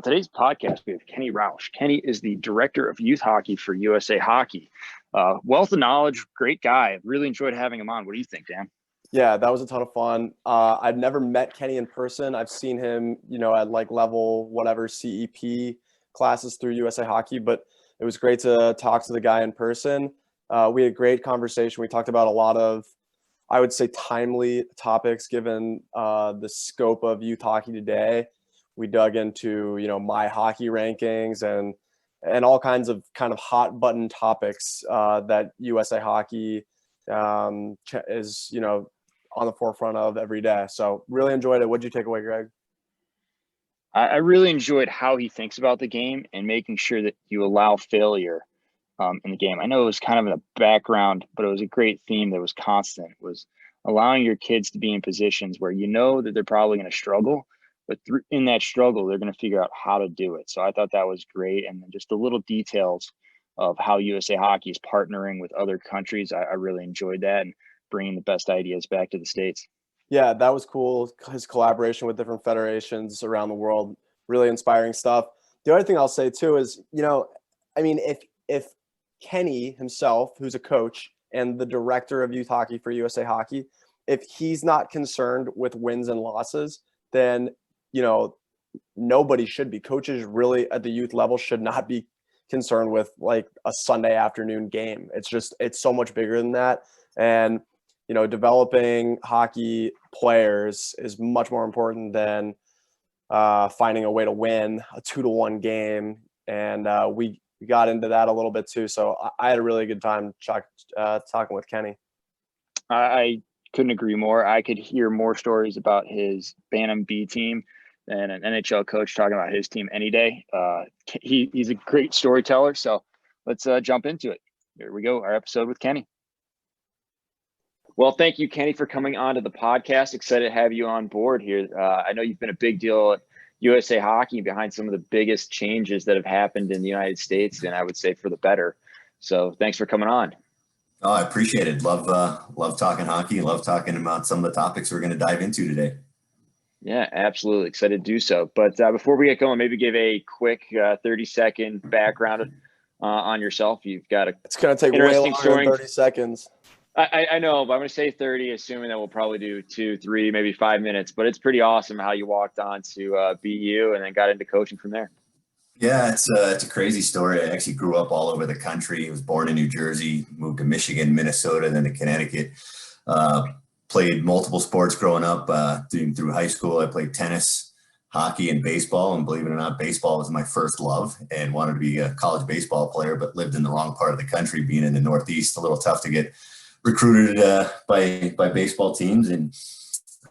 today's podcast, we have Kenny Rausch. Kenny is the director of youth hockey for USA Hockey. Wealth of knowledge, great guy. Really enjoyed having him on. What do you think, Dan? Yeah, that was a ton of fun. I've never met Kenny in person. I've seen him, at like level whatever CEP classes through USA Hockey, but it was great to talk to the guy in person. We had a great conversation. We talked about a lot of, I would say, timely topics given the scope of youth hockey today. We dug into, my hockey rankings and all kinds of kind of hot button topics that USA Hockey is, on the forefront of every day. So really enjoyed it. What'd you take away, Greg? I really enjoyed how he thinks about the game and making sure that you allow failure in the game. I know it was kind of in the background, but it was a great theme that was constant, was allowing your kids to be in positions where you know that they're probably going to struggle, but in that struggle, they're going to figure out how to do it. So I thought that was great. And then just the little details of how USA Hockey is partnering with other countries. I really enjoyed that and bringing the best ideas back to the States. Yeah, that was cool. His collaboration with different federations around the world, really inspiring stuff. The other thing I'll say too is, if Kenny himself, who's a coach and the director of youth hockey for USA Hockey, if he's not concerned with wins and losses, then, nobody should be. Coaches really at the youth level should not be concerned with like a Sunday afternoon game. It's so much bigger than that. And, developing hockey players is much more important than finding a way to win a 2-1 game. And we got into that a little bit too. So I had a really good time talking with Kenny. I couldn't agree more. I could hear more stories about his Bantam B team than an NHL coach talking about his team any day. He's a great storyteller. So let's jump into it. Here we go. Our episode with Kenny. Well, thank you, Kenny, for coming on to the podcast. Excited to have you on board here. I know you've been a big deal at USA Hockey, behind some of the biggest changes that have happened in the United States, and I would say for the better. So thanks for coming on. Oh, I appreciate it. Love talking hockey. Love talking about some of the topics we're going to dive into today. Yeah, absolutely. Excited to do so. But before we get going, maybe give a quick 30-second background on yourself. You've got it's going to take way longer than 30 seconds. I know, but I'm going to say 30, assuming that we'll probably do 2, 3, maybe 5 minutes. But it's pretty awesome how you walked on to BU and then got into coaching from there. Yeah, it's a crazy story. I actually grew up all over the country. I was born in New Jersey, moved to Michigan, Minnesota, then to Connecticut. Played multiple sports growing up. Through high school, I played tennis, hockey, and baseball. And believe it or not, baseball was my first love and wanted to be a college baseball player, but lived in the wrong part of the country, being in the Northeast. A little tough to get recruited by baseball teams, and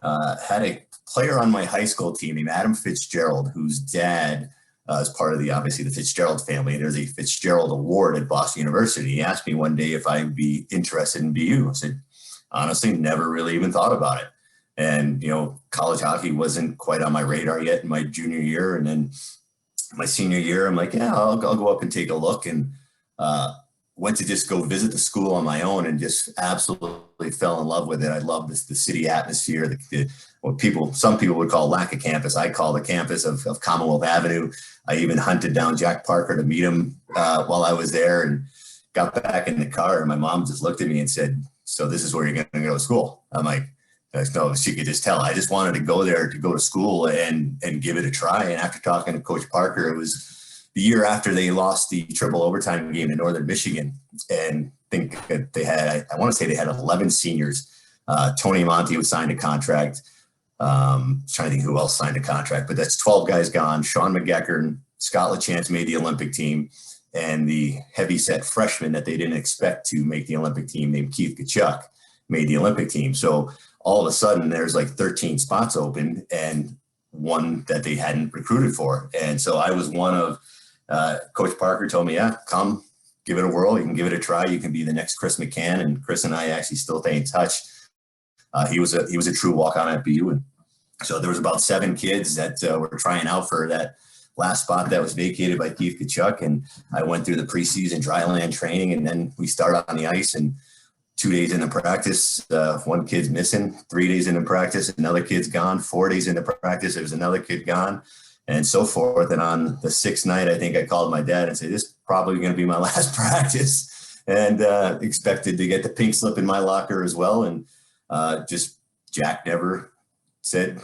had a player on my high school team named Adam Fitzgerald, whose dad is part of obviously the Fitzgerald family. There's a Fitzgerald Award at Boston University. He asked me one day if I'd be interested in BU. I said, honestly, never really even thought about it. And, college hockey wasn't quite on my radar yet in my junior year. And then my senior year, I'm like, yeah, I'll go up and take a look. And went to just go visit the school on my own and just absolutely fell in love with it. I love the city atmosphere, what some people would call lack of campus. I call the campus of Commonwealth Avenue. I even hunted down Jack Parker to meet him while I was there, and got back in the car, and my mom just looked at me and said, "So this is where you're going to go to school?" I'm like, no, she could just tell. I just wanted to go there to go to school and give it a try. And after talking to Coach Parker, it was the year after they lost the triple overtime game in Northern Michigan, and I want to say they had 11 seniors. Tony Monty was signed a contract. Trying to think who else signed a contract, but that's 12 guys gone. Sean McGeckern, Scott LaChance made the Olympic team, and the heavyset freshman that they didn't expect to make the Olympic team named Keith Tkachuk made the Olympic team. So all of a sudden there's like 13 spots open and one that they hadn't recruited for. And so I was one of, Coach Parker told me, yeah, come give it a whirl. You can give it a try. You can be the next Chris McCann. And Chris and I actually still stay in touch. He was a true walk-on at BU. And so there was about 7 kids that were trying out for that last spot that was vacated by Keith Tkachuk. And I went through the preseason dryland training, and then we started on the ice, and 2 days into practice, 1 kid's missing. 3 days into practice, another kid's gone. 4 days into practice, there was another kid gone. and so forth. And on the sixth night, I think I called my dad and said, this is probably going to be my last practice, and expected to get the pink slip in my locker as well. And just Jack never said,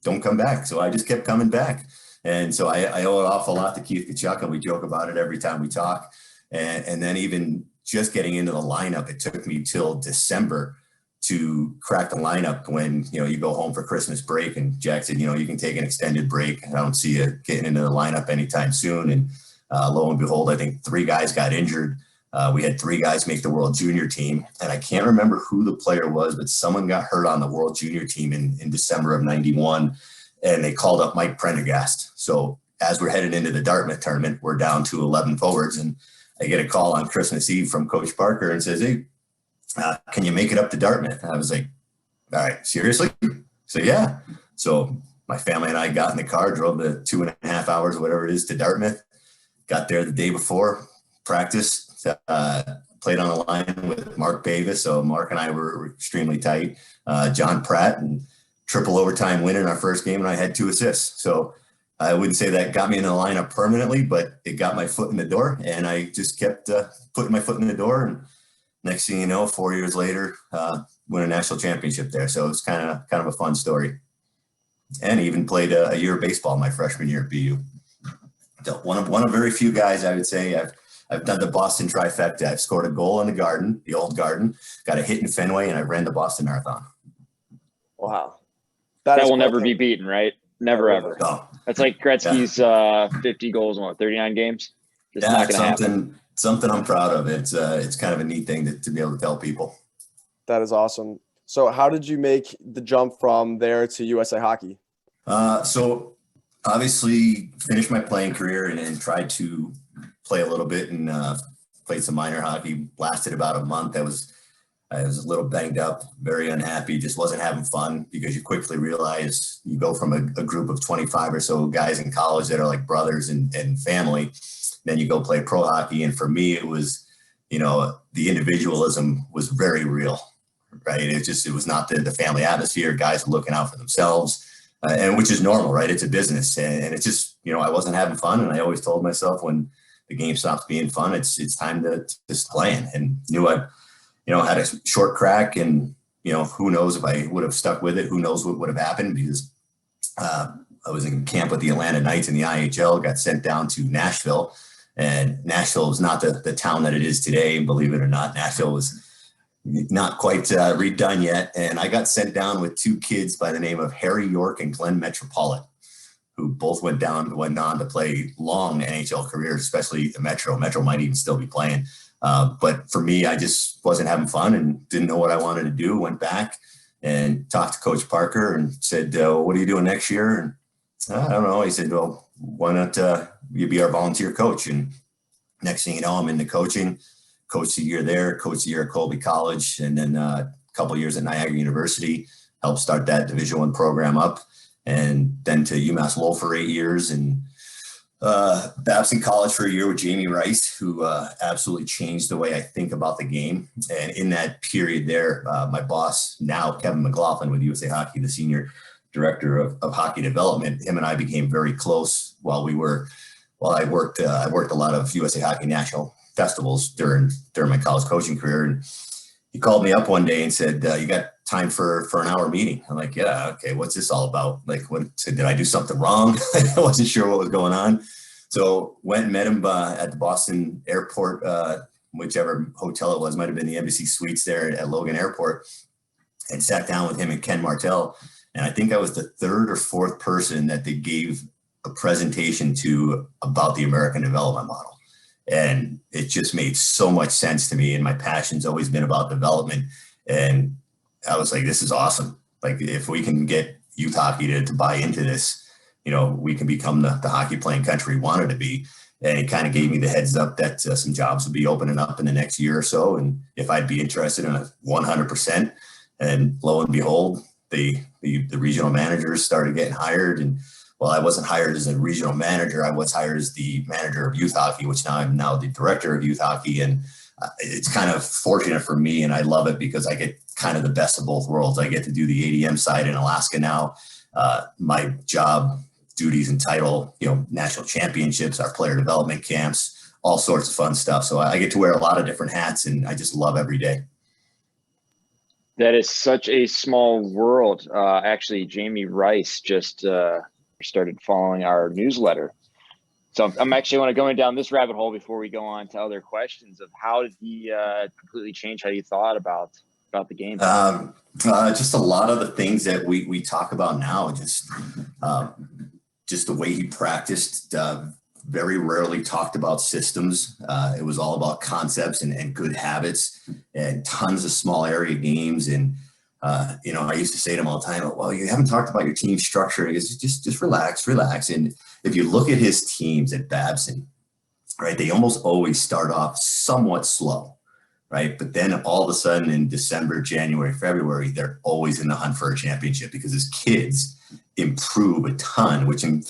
don't come back. So I just kept coming back. And so I owe an awful lot to Keith Tkachuk, and we joke about it every time we talk. And then even just getting into the lineup, it took me till December to crack the lineup when, you go home for Christmas break, and Jack said, you can take an extended break. I don't see you getting into the lineup anytime soon. And lo and behold, I think 3 guys got injured. We had 3 guys make the World Junior team, and I can't remember who the player was, but someone got hurt on the World Junior team in December of 91, and they called up Mike Prendergast. So as we're headed into the Dartmouth tournament, we're down to 11 forwards, and I get a call on Christmas Eve from Coach Parker and says, hey, can you make it up to Dartmouth? And I was like, all right, seriously? So yeah. So my family and I got in the car, drove the 2.5 hours, whatever it is, to Dartmouth, got there the day before, practiced, played on the line with Mark Bavis. So Mark and I were extremely tight. John Pratt, and triple overtime win in our first game, and I had 2 assists. So I wouldn't say that got me in the lineup permanently, but it got my foot in the door, and I just kept putting my foot in the door. And next thing you know, 4 years later, win a national championship there. So it's kind of a fun story. And even played a year of baseball my freshman year at BU. So one of very few guys, I would say. I've done the Boston trifecta. I've scored a goal in the Garden, the old Garden, got a hit in Fenway, and I ran the Boston Marathon. Wow. That will never be beaten, right? Never, ever. No. That's like Gretzky's 50 goals in 39 games. It's not going to happen. Something I'm proud of. It's kind of a neat thing to be able to tell people. That is awesome. So how did you make the jump from there to USA Hockey? So obviously finished my playing career and tried to play a little bit, and played some minor hockey. Lasted about a month. I was a little banged up, very unhappy, just wasn't having fun, because you quickly realize you go from a group of 25 or so guys in college that are like brothers and family. Then you go play pro hockey. And for me, it was, the individualism was very real, right? It was not the family atmosphere. Guys were looking out for themselves, and which is normal, right? It's a business. And it's just, I wasn't having fun. And I always told myself, when the game stops being fun, it's time to just play. And knew I had a short crack, and, who knows if I would have stuck with it, who knows what would have happened, because I was in camp with the Atlanta Knights in the IHL, got sent down to Nashville, and Nashville was not the town that it is today. Believe it or not, Nashville was not quite redone yet. And I got sent down with 2 kids by the name of Harry York and Glenn Metropolitan, who both went on to play long NHL careers, especially the Metro. Metro might even still be playing. But for me, I just wasn't having fun and didn't know what I wanted to do. Went back and talked to Coach Parker and said, what are you doing next year? And I don't know. He said, well, why not you be our volunteer coach? And next thing you know, I'm into coaching. Coached a year there, coached a year at Colby College, and then a couple of years at Niagara University. Helped start that Division I program up, and then to UMass Lowell for 8 years, and Babson College for a year with Jamie Rice, who absolutely changed the way I think about the game. And in that period there, my boss, now Kevin McLaughlin with USA Hockey, the senior director of hockey development, him and I became very close while I worked a lot of USA Hockey national festivals during my college coaching career. And he called me up one day and said, you got time for an hour meeting? I'm like, yeah, okay, what's this all about? Like, did I do something wrong? I wasn't sure what was going on. So went and met him at the Boston airport, whichever hotel it was, might've been the Embassy Suites there at Logan Airport, and sat down with him and Ken Martell. And I think I was the 3rd or 4th person that they gave a presentation to about the American development model. And it just made so much sense to me. And my passion's always been about development. And I was like, this is awesome. Like, if we can get youth hockey to buy into this, we can become the hockey playing country we wanted to be. And it kind of gave me the heads up that some jobs would be opening up in the next year or so. And if I'd be interested in a 100%, and lo and behold, the regional managers started getting hired. And well, I wasn't hired as a regional manager. I was hired as the manager of youth hockey, which now I'm the director of youth hockey. And it's kind of fortunate for me, and I love it because I get kind of the best of both worlds. I get to do the ADM side in Alaska now. My job duties entitle, national championships, our player development camps, all sorts of fun stuff. So I get to wear a lot of different hats, and I just love every day. That is such a small world. Actually, Jamie Rice just started following our newsletter. So I'm actually want to go down this rabbit hole before we go on to other questions of how did he completely change how you thought about the game? Just a lot of the things that we talk about now, just the way he practiced, very rarely talked about systems. It was all about concepts and good habits and tons of small area games. And, I used to say to him all the time, well, you haven't talked about your team structure. It's just relax. And if you look at his teams at Babson, right, they almost always start off somewhat slow, right? But then all of a sudden in December, January, February, they're always in the hunt for a championship because his kids improve a ton, which in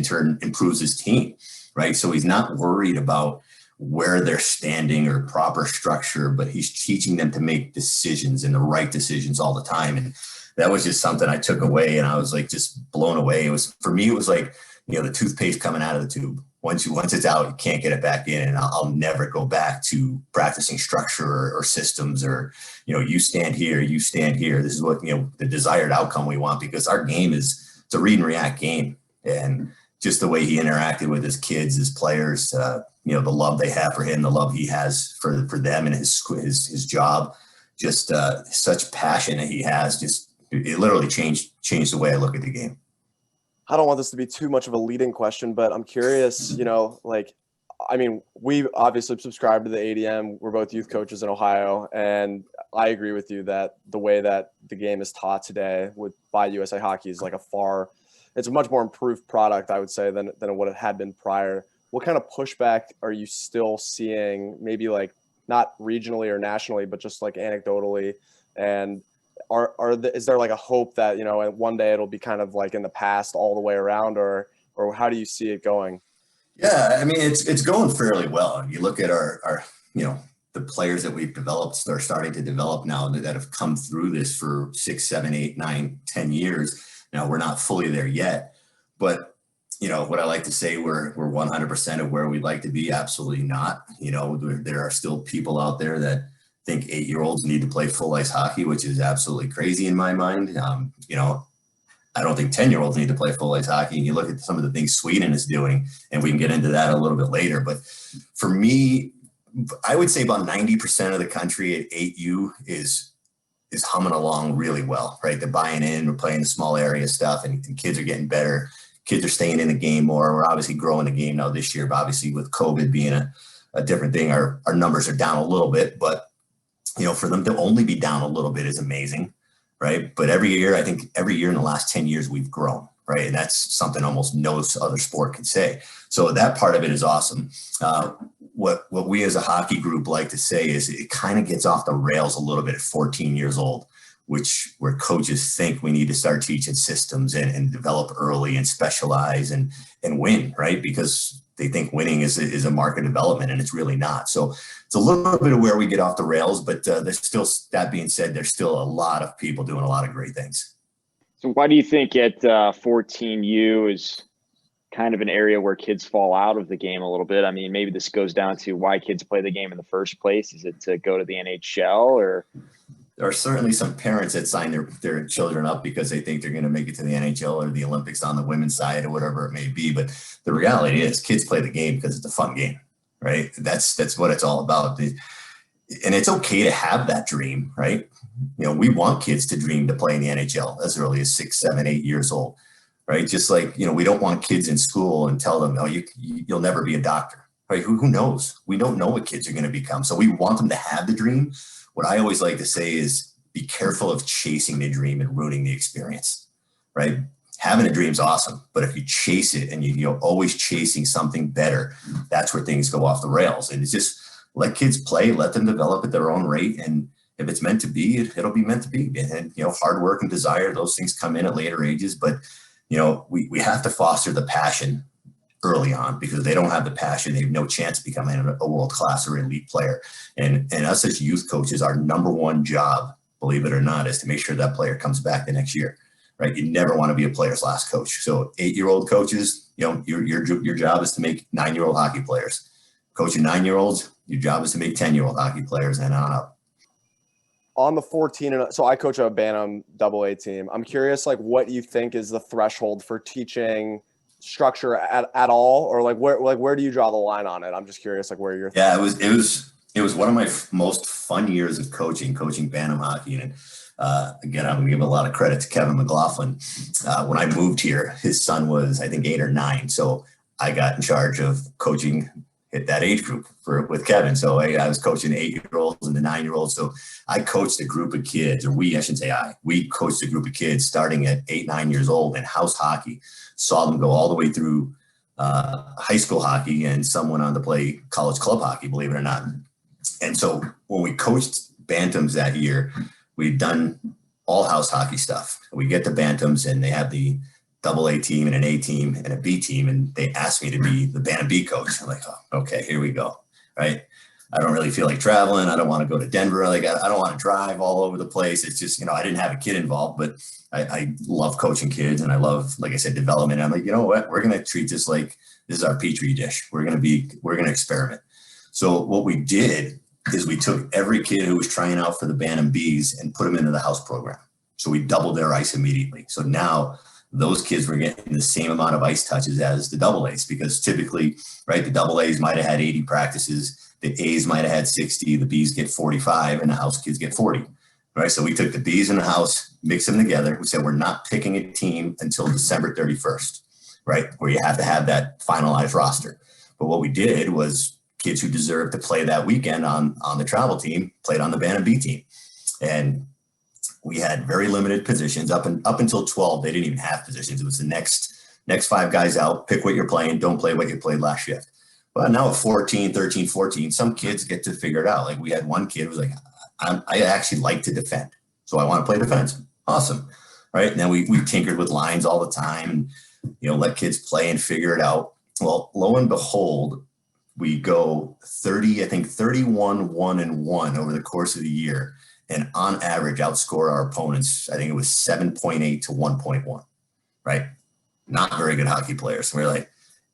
turn improves his team, right? So he's not worried about where they're standing or proper structure, but he's teaching them to make decisions and the right decisions all the time. And that was just something I took away, and I was like just blown away. For me, it was like, the toothpaste coming out of the tube. Once it's out, you can't get it back in. And I'll never go back to practicing structure or systems or, you stand here, you stand here. This is what, the desired outcome we want, because our game it's a read and react game. And just the way he interacted with his kids, his players, the love they have for him, the love he has for them and his job, just such passion that he has, it literally changed the way I look at the game. I don't want this to be too much of a leading question, but I'm curious, we obviously subscribe to the ADM. We're both youth coaches in Ohio, and I agree with you that the way that the game is taught today by USA Hockey is it's a much more improved product, I would say, than what it had been prior. What kind of pushback are you still seeing, maybe like not regionally or nationally, but just like anecdotally? And is there like a hope that, one day it'll be kind of like in the past all the way around, or how do you see it going? Yeah, it's going fairly well. You look at our the players that we've developed, they're starting to develop now that have come through this for 6, 7, 8, 9, 10 years. Now we're not fully there yet, but what I like to say, we're 100% of where we'd like to be. Absolutely not. There are still people out there that think 8-year-olds need to play full ice hockey, which is absolutely crazy in my mind. I don't think 10-year-olds need to play full ice hockey. And you look at some of the things Sweden is doing, and we can get into that a little bit later. But for me, I would say about 90% of the country at 8U is humming along really well, right? They're buying in, we're playing the small area stuff, and kids are getting better. Kids are staying in the game more. We're obviously growing the game now this year, but obviously with COVID being a different thing, our numbers are down a little bit. But, for them to only be down a little bit is amazing, right? But every year in the last 10 years, we've grown, right? And that's something almost no other sport can say. So that part of it is awesome. What we as a hockey group like to say is it kind of gets off the rails a little bit at 14 years old, where coaches think we need to start teaching systems and develop early and specialize and win, right? Because they think winning is a market development, and it's really not. So it's a little bit of where we get off the rails, but there's still, that being said, there's still a lot of people doing a lot of great things. So why do you think at 14U is kind of an area where kids fall out of the game a little bit? I mean, maybe this goes down to why kids play the game in the first place. Is it to go to the NHL, or? There are certainly some parents that sign their children up because they think they're going to make it to the NHL or the Olympics on the women's side or whatever it may be. But the reality is kids play the game because it's a fun game, right? That's what it's all about. And it's okay to have that dream, right? We want kids to dream to play in the NHL as early as 6, 7, 8 years old, right? Just like, we don't want kids in school and tell them, you'll never be a doctor, right? Who knows? We don't know what kids are going to become. So we want them to have the dream. What I always like to say is be careful of chasing the dream and ruining the experience, right? Having a dream is awesome, but if you chase it and you're always chasing something better, that's where things go off the rails. And it's just let kids play, let them develop at their own rate. And if it's meant to be, it'll be meant to be. And, hard work and desire, those things come in at later ages, but we have to foster the passion early on, because if they don't have the passion, they have no chance of becoming a world-class or elite player. And us as youth coaches, our number one job, believe it or not, is to make sure that player comes back the next year, right? You never want to be a player's last coach. So 8-year-old coaches, your job is to make 9-year-old hockey players. Coaching 9-year-olds, your job is to make 10-year-old hockey players and on up. On the 14, so I coach a Bantam AA team. I'm curious, like, what you think is the threshold for teaching structure at all, or where do you draw the line on it? I'm just curious, like, where you're. Yeah, it was one of my most fun years of coaching Bantam hockey, and again, I'm gonna give a lot of credit to Kevin McLaughlin. When I moved here, his son was, I think, 8 or 9, so I got in charge of coaching at that age group with Kevin. So I was coaching the 8-year-olds and the 9-year-olds. So I coached a group of kids, or I shouldn't say we coached a group of kids starting at 8, 9 years old in house hockey. Saw them go all the way through high school hockey, and some went on to play college club hockey, believe it or not. And so when we coached Bantams that year, we'd done all house hockey stuff. We get the Bantams, and they have the AA team and an A team and a B team. And they asked me to be the Bantam B coach. I'm like, oh, okay, here we go. Right. I don't really feel like traveling. I don't want to go to Denver. Like, I don't want to drive all over the place. It's just, I didn't have a kid involved, but I love coaching kids, and I love, like I said, development. I'm like, you know what? We're going to treat this like this is our Petri dish. We're going to experiment. So what we did is we took every kid who was trying out for the Bantam Bs and put them into the house program. So we doubled their ice immediately. So now those kids were getting the same amount of ice touches as the AAs, because typically, right, the AAs might have had 80 practices, the A's might have had 60, the B's get 45, and the house kids get 40, right? So we took the B's in the house, mixed them together. We said, we're not picking a team until December 31st, right? Where you have to have that finalized roster. But what we did was kids who deserved to play that weekend on the travel team played on the Bantam B team. And we had very limited positions up until 12. They didn't even have positions. It was the next 5 guys out, pick what you're playing, don't play what you played last shift. But now at 14, 13, 14, some kids get to figure it out. Like, we had one kid who was like, I actually like to defend, so I want to play defense. Awesome. Right. And then we tinkered with lines all the time, and, let kids play and figure it out. Well, lo and behold, we go 31, 1-1 over the course of the year. And on average, outscore our opponents. I think it was 7.8 to 1.1, right? Not very good hockey players. We're like,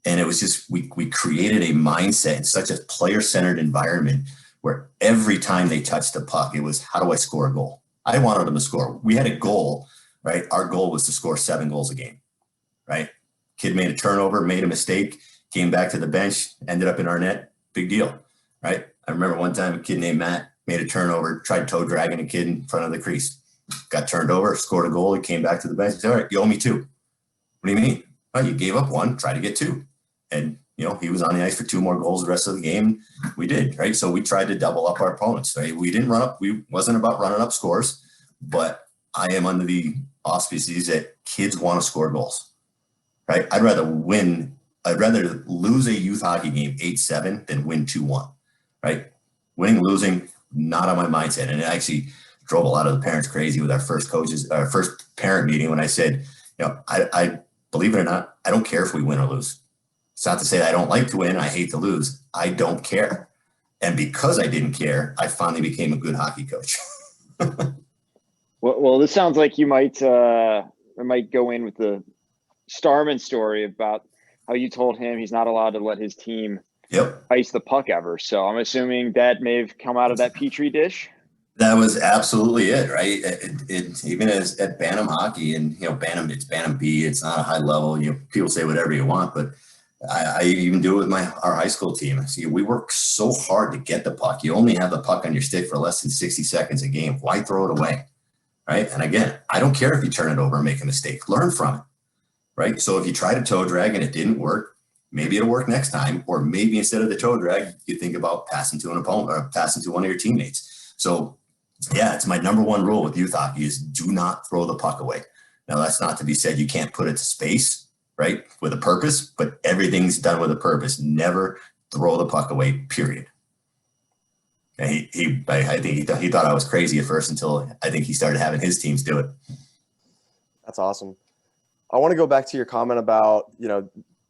and it was just, we created a mindset in such a player-centered environment where every time they touched the puck, it was, how do I score a goal? I wanted them to score. We had a goal, right? Our goal was to score 7 goals a game, right? Kid made a turnover, made a mistake, came back to the bench, ended up in our net. Big deal, right? I remember one time a kid named Matt made a turnover, tried toe dragging a kid in front of the crease, got turned over, scored a goal. He came back to the bench. He said, all right, you owe me 2. What do you mean? Well, you gave up 1, try to get 2. And, he was on the ice for 2 more goals the rest of the game. We did, right? So we tried to double up our opponents, right? We didn't run up. We wasn't about running up scores, but I am under the auspices that kids want to score goals, right? I'd rather lose a youth hockey game 8-7 than win 2-1, right? Winning, losing, not on my mindset. And it actually drove a lot of the parents crazy with our first parent meeting when I said, I believe it or not, I don't care if we win or lose. It's not to say that I don't like to win. I hate to lose. I don't care. And because I didn't care, I finally became a good hockey coach. Well, this sounds like you might go in with the Starman story about how you told him he's not allowed to let his team ice the puck ever. So I'm assuming that may have come out of that Petri dish. That was absolutely it, right? It even as at Bantam hockey, and Bantam, it's Bantam B. It's not a high level. People say whatever you want, but I even do it with our high school team. See, we work so hard to get the puck. You only have the puck on your stick for less than 60 seconds a game. Why throw it away, right? And again, I don't care if you turn it over and make a mistake. Learn from it, right? So if you try to toe drag and it didn't work, maybe it'll work next time, or maybe instead of the toe drag, you think about passing to an opponent or passing to one of your teammates. So yeah, it's my number 1 rule with youth hockey is do not throw the puck away. Now, that's not to be said you can't put it to space, right, with a purpose, but everything's done with a purpose. Never throw the puck away, period. And I think he thought I was crazy at first until I think he started having his teams do it. That's awesome. I want to go back to your comment about,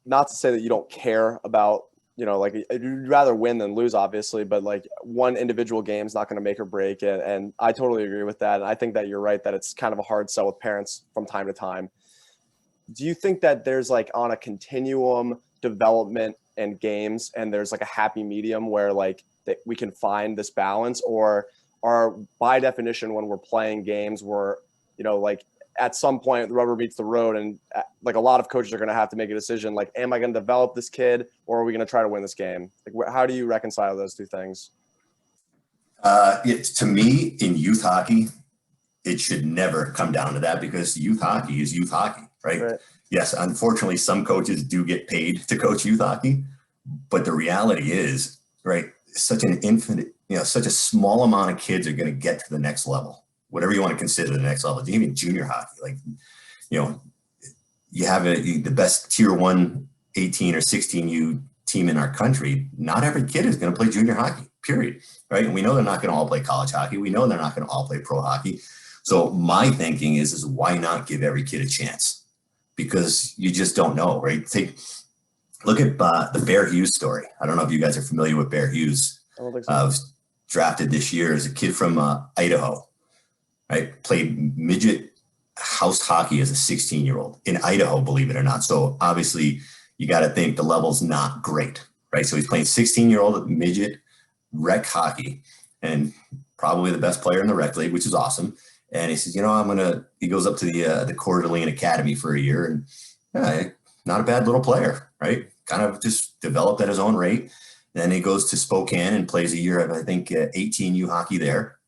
not to say that you don't care about like you'd rather win than lose, obviously, but like one individual game is not going to make or break it. And I totally agree with that. And I think that you're right that it's kind of a hard sell with parents from time to time. Do you think that there's like on a continuum development and games and there's like a happy medium where like that we can find this balance, or are by definition when we're playing games where, like at some point the rubber meets the road and like a lot of coaches are going to have to make a decision, like, am I going to develop this kid or are we going to try to win this game? Like, how do you reconcile those two things? To me, in youth hockey, it should never come down to that, because youth hockey is youth hockey, right? Yes, unfortunately, some coaches do get paid to coach youth hockey, but the reality is, right, such an infinite, such a small amount of kids are going to get to the next level, whatever you want to consider the next level. Even junior hockey, like, you have the best tier 1 18 or 16U team in our country. Not every kid is going to play junior hockey, period, right? And we know they're not going to all play college hockey. We know they're not going to all play pro hockey. So my thinking is why not give every kid a chance? Because you just don't know, right? Look at the Bear Hughes story. I don't know if you guys are familiar with Bear Hughes. I don't think so. Was drafted this year as a kid from Idaho, right? Played midget house hockey as a 16-year-old in Idaho, believe it or not. So obviously you got to think the level's not great, right? So he's playing 16-year-old midget rec hockey and probably the best player in the rec league, which is awesome. And he says, he goes up to the Coeur d'Alene Academy for a year, and not a bad little player, right? Kind of just developed at his own rate. Then he goes to Spokane and plays a year of, I think, 18U hockey there.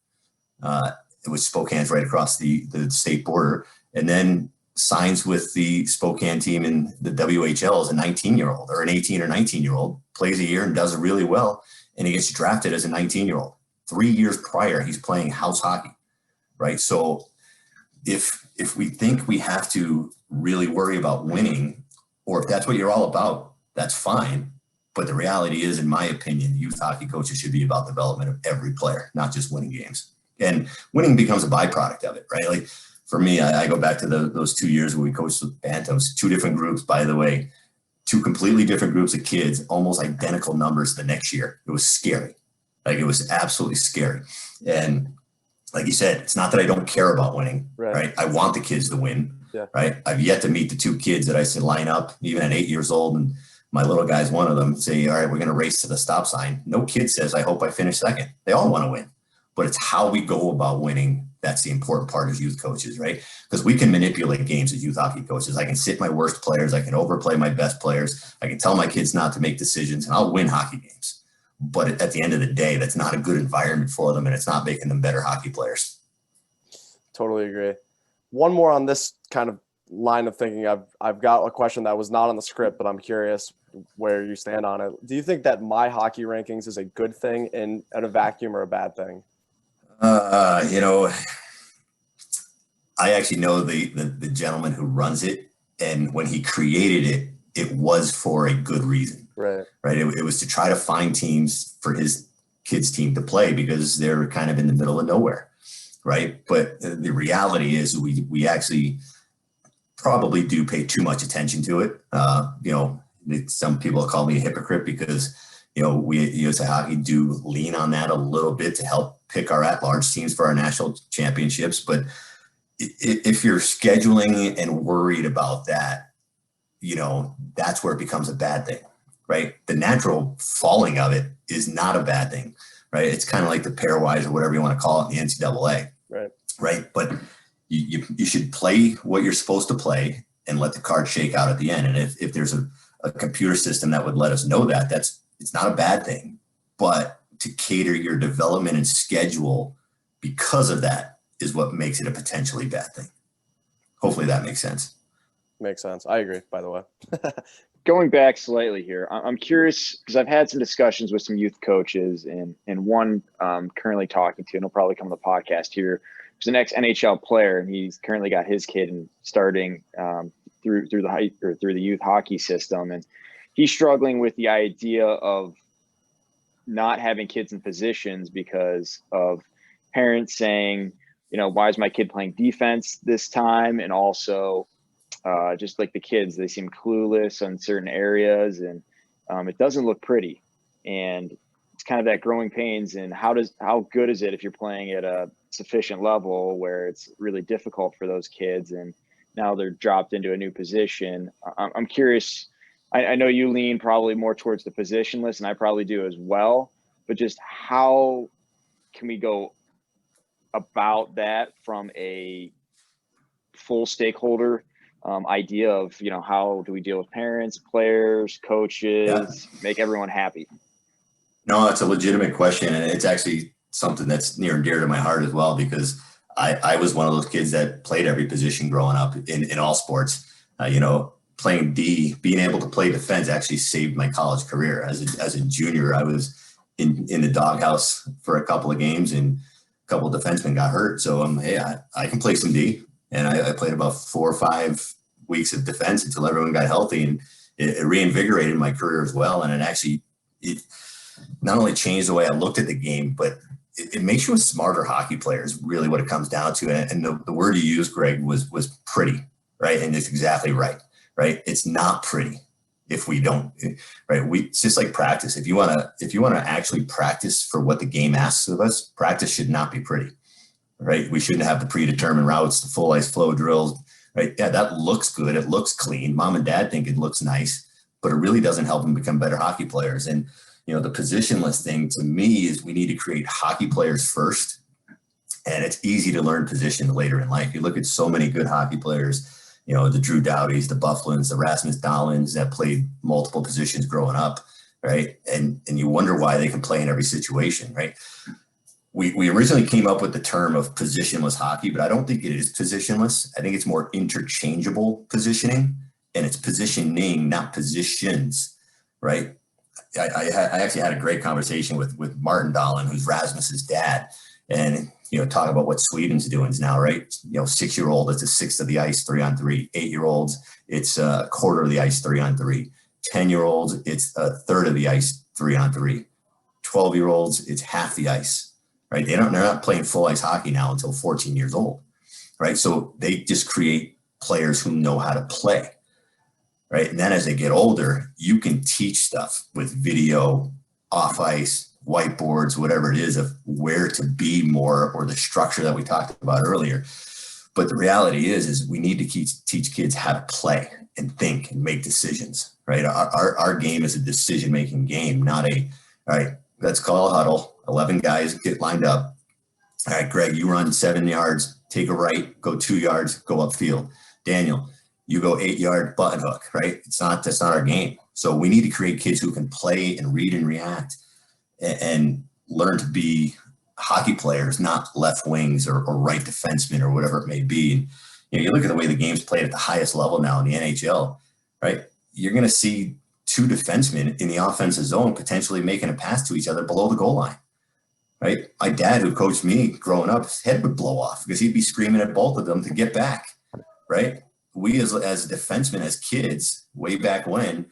Which Spokane's right across the state border, and then signs with the Spokane team in the WHL as a 19-year-old or an 18 or 19-year-old, plays a year and does really well. And he gets drafted as a 19-year-old. 3 years prior, he's playing house hockey, right? So if we think we have to really worry about winning, or if that's what you're all about, that's fine. But the reality is, in my opinion, youth hockey coaches should be about development of every player, not just winning games. And winning becomes a byproduct of it, right? Like for me, I go back to those 2 years where we coached with Bantams, 2 different groups, by the way, 2 completely different groups of kids, almost identical numbers the next year. It was scary. Like, it was absolutely scary. And like you said, it's not that I don't care about winning, right? I want the kids to win, right? I've yet to meet the 2 kids that I said line up, even at 8 years old, and my little guy's one of them, say, all right, we're going to race to the stop sign. No kid says, I hope I finish second. They all want to win. But it's how we go about winning. That's the important part as youth coaches, right? Because we can manipulate games as youth hockey coaches. I can sit my worst players. I can overplay my best players. I can tell my kids not to make decisions, and I'll win hockey games. But at the end of the day, that's not a good environment for them, and it's not making them better hockey players. Totally agree. One more on this kind of line of thinking. I've got a question that was not on the script, but I'm curious where you stand on it. Do you think that my hockey rankings is a good thing in a vacuum or a bad thing? I actually know the gentleman who runs it, and when he created it, it was for a good reason. Right. It was to try to find teams for his kids' team to play because they're kind of in the middle of nowhere. Right. But the reality is we actually probably do pay too much attention to it. Some people call me a hypocrite because, we at USA Hockey do lean on that a little bit to help pick our at-large teams for our national championships. But if you're scheduling and worried about that, that's where it becomes a bad thing, right? The natural falling of it is not a bad thing, right? It's kind of like the pairwise or whatever you want to call it in the NCAA, right? But you should play what you're supposed to play and let the cards shake out at the end. And if there's a computer system that would let us know that, it's not a bad thing. But to cater your development and schedule because of that is what makes it a potentially bad thing. Hopefully that makes sense. Makes sense. I agree, by the way. Going back slightly here, I'm curious because I've had some discussions with some youth coaches, and one currently talking to, and he'll probably come on the podcast here. He's an ex-NHL player, and he's currently got his kid starting through the youth hockey system, and he's struggling with the idea of not having kids in positions because of parents saying, why is my kid playing defense this time? And also just like the kids, they seem clueless on certain areas. And it doesn't look pretty. And it's kind of that growing pains. And how good is it if you're playing at a sufficient level where it's really difficult for those kids and now they're dropped into a new position? I'm curious. I know you lean probably more towards the positionless, and I probably do as well, but just how can we go about that from a full stakeholder idea of, how do we deal with parents, players, coaches, make everyone happy? No, it's a legitimate question. And it's actually something that's near and dear to my heart as well, because I was one of those kids that played every position growing up in all sports. Playing D, being able to play defense actually saved my college career. As a junior, I was in the doghouse for a couple of games and a couple of defensemen got hurt. So I can play some D. And I played about 4 or 5 weeks of defense until everyone got healthy, and it reinvigorated my career as well. And it not only changed the way I looked at the game, but it makes you a smarter hockey player is really what it comes down to. And the word you used, Greg, was pretty, right? And it's exactly right. Right? It's not pretty if we don't, right? It's just like practice. If you want to actually practice for what the game asks of us, practice should not be pretty, right? We shouldn't have the predetermined routes, the full ice flow drills, right? Yeah, that looks good. It looks clean. Mom and dad think it looks nice, but it really doesn't help them become better hockey players. And, the positionless thing to me is we need to create hockey players first. And it's easy to learn position later in life. You look at so many good hockey players, the Drew Dowdys, the Bufflins, the Rasmus Daleens that played multiple positions growing up, right? And you wonder why they can play in every situation, right? We originally came up with the term of positionless hockey, but I don't think it is positionless. I think it's more interchangeable positioning, and it's positioning, not positions, right? I actually had a great conversation with Martin Daleen, who's Rasmus's dad, and talk about what Sweden's doing now, right? 6-year-old, it's a sixth of the ice, 3-on-3. 8-year-olds, it's a quarter of the ice, 3-on-3. 10-year-olds, it's a third of the ice, 3-on-3. 12-year-olds, it's half the ice, right? They're not playing full ice hockey now until 14 years old, right? So they just create players who know how to play, right? And then as they get older, you can teach stuff with video, off ice, whiteboards, whatever it is, of where to be more, or the structure that we talked about earlier. But the reality is we need to teach kids how to play and think and make decisions, right? Our game is a decision-making game, not all right, let's call a huddle, 11 guys get lined up. All right, Greg, you run 7 yards, take a right, go 2 yards, go upfield. Daniel, you go 8-yard button hook, right? That's not our game. So we need to create kids who can play and read and react and learn to be hockey players, not left wings or right defensemen or whatever it may be. And you look at the way the game's played at the highest level now in the NHL, right? You're going to see 2 defensemen in the offensive zone potentially making a pass to each other below the goal line, right? My dad, who coached me growing up, his head would blow off because he'd be screaming at both of them to get back, right? We as defensemen, as kids, way back when,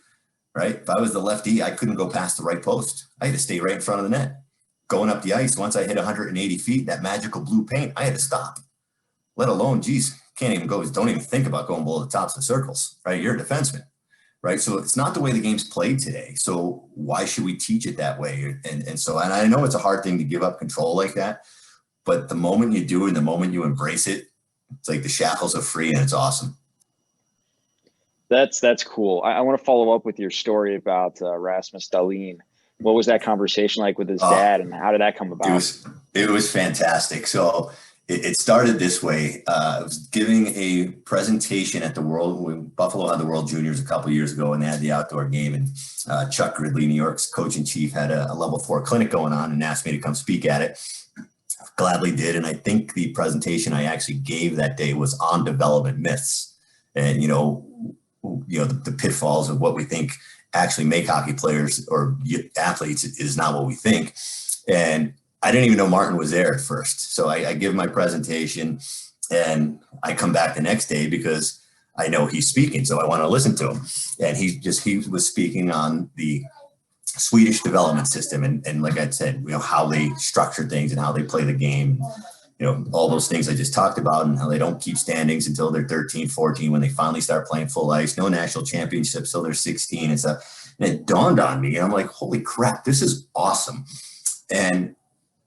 right? If I was the lefty, I couldn't go past the right post. I had to stay right in front of the net. Going up the ice, once I hit 180 feet, that magical blue paint, I had to stop. Let alone, can't even go, don't even think about going below the tops of circles, right? You're a defenseman, right? So it's not the way the game's played today. So why should we teach it that way? And I know it's a hard thing to give up control like that, but the moment you do and the moment you embrace it, it's like the shackles are free and it's awesome. That's cool. I want to follow up with your story about Rasmus Daleen. What was that conversation like with his dad, and how did that come about? It was fantastic. So it started this way. I was giving a presentation at Buffalo had the World Juniors a couple of years ago, and they had the outdoor game. And Chuck Gridley, New York's coach in chief, had a level 4 clinic going on and asked me to come speak at it. Gladly did. And I think the presentation I actually gave that day was on development myths and, the pitfalls of what we think actually make hockey players or athletes is not what we think. And I didn't even know Martin was there at first. So I give my presentation and I come back the next day because I know he's speaking. So I want to listen to him. And he was speaking on the Swedish development system. And like I said, how they structure things and how they play the game, all those things I just talked about, and how they don't keep standings until they're 13, 14, when they finally start playing full ice. No national championships till they're 16. And it dawned on me, and I'm like, holy crap, this is awesome. And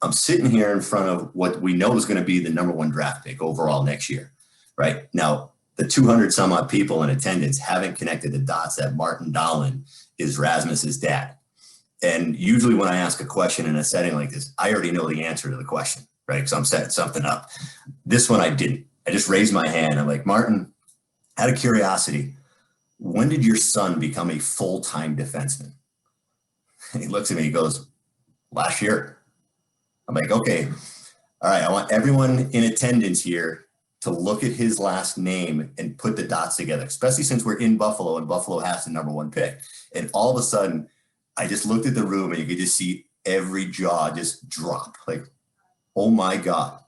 I'm sitting here in front of what we know is going to be the number 1 draft pick overall next year, right? Now, the 200 some odd people in attendance haven't connected the dots that Martin Daleen is Rasmus's dad. And usually when I ask a question in a setting like this, I already know the answer to the question, right? Because I'm setting something up. This one I didn't. I just raised my hand. I'm like, Martin, out of curiosity, when did your son become a full-time defenseman? And he looks at me, he goes, last year. I'm like, okay, all right, I want everyone in attendance here to look at his last name and put the dots together, especially since we're in Buffalo and Buffalo has the number 1 pick. And all of a sudden, I just looked at the room and you could just see every jaw just drop. Like, oh my God.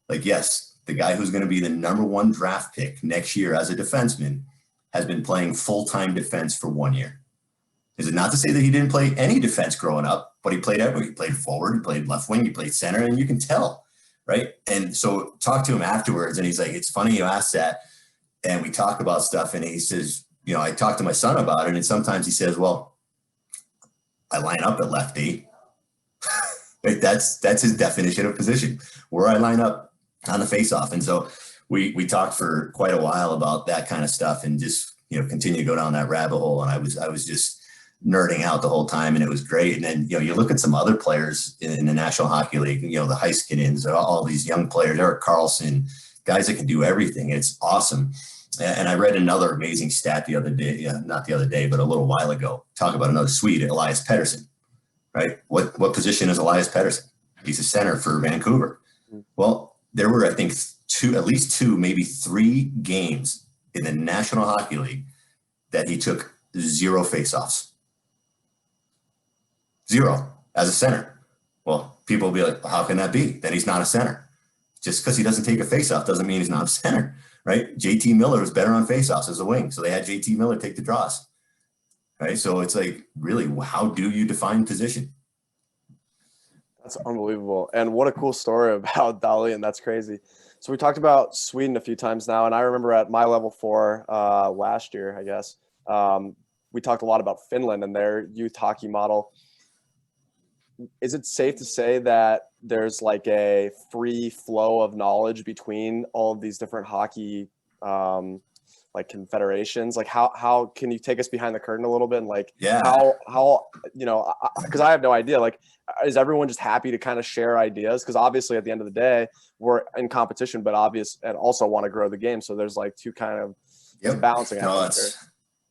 Like, yes, the guy who's going to be the number 1 draft pick next year as a defenseman has been playing full-time defense for 1 year. Is it not to say that he didn't play any defense growing up, but he played everywhere. He played forward, he played left wing, he played center, and you can tell, right? And so talk to him afterwards, and he's like, it's funny you asked that. And we talk about stuff, and he says, you know, I talked to my son about it, and sometimes he says, well, I line up at lefty. Right? That's his definition of position, where I line up on the faceoff. And so we talked for quite a while about that kind of stuff, and just, you know, continue to go down that rabbit hole. And I was just nerding out the whole time, and it was great. And then, you know, you look at some other players in the National Hockey League, you know, the Heiskanens, all these young players, Eric Carlson, guys that can do everything. It's awesome. And I read another amazing stat the other day, not the other day, but a little while ago, talk about another Swede, Elias Pettersson, right? What position is Elias Pettersson? He's a center for Vancouver. Well, there were, I think, at least two, maybe 3 games in the National Hockey League that he took 0 faceoffs. 0 as a center. Well, people will be like, well, how can that be? Then he's not a center. Just because he doesn't take a faceoff doesn't mean he's not a center, right? JT Miller was better on faceoffs as a wing, so they had JT Miller take the draws, right? So it's like, really, how do you define position? That's unbelievable. And what a cool story about Daleen. That's crazy. So we talked about Sweden a few times now, and I remember at my level 4 last year, I guess, we talked a lot about Finland and their youth hockey model. Is it safe to say that there's like a free flow of knowledge between all of these different hockey like confederations? Like how can you take us behind the curtain a little bit, and like how you know, because I have no idea, like, is everyone just happy to kind of share ideas? Because obviously at the end of the day we're in competition, but and also want to grow the game, so there's like two kind of balancing. No,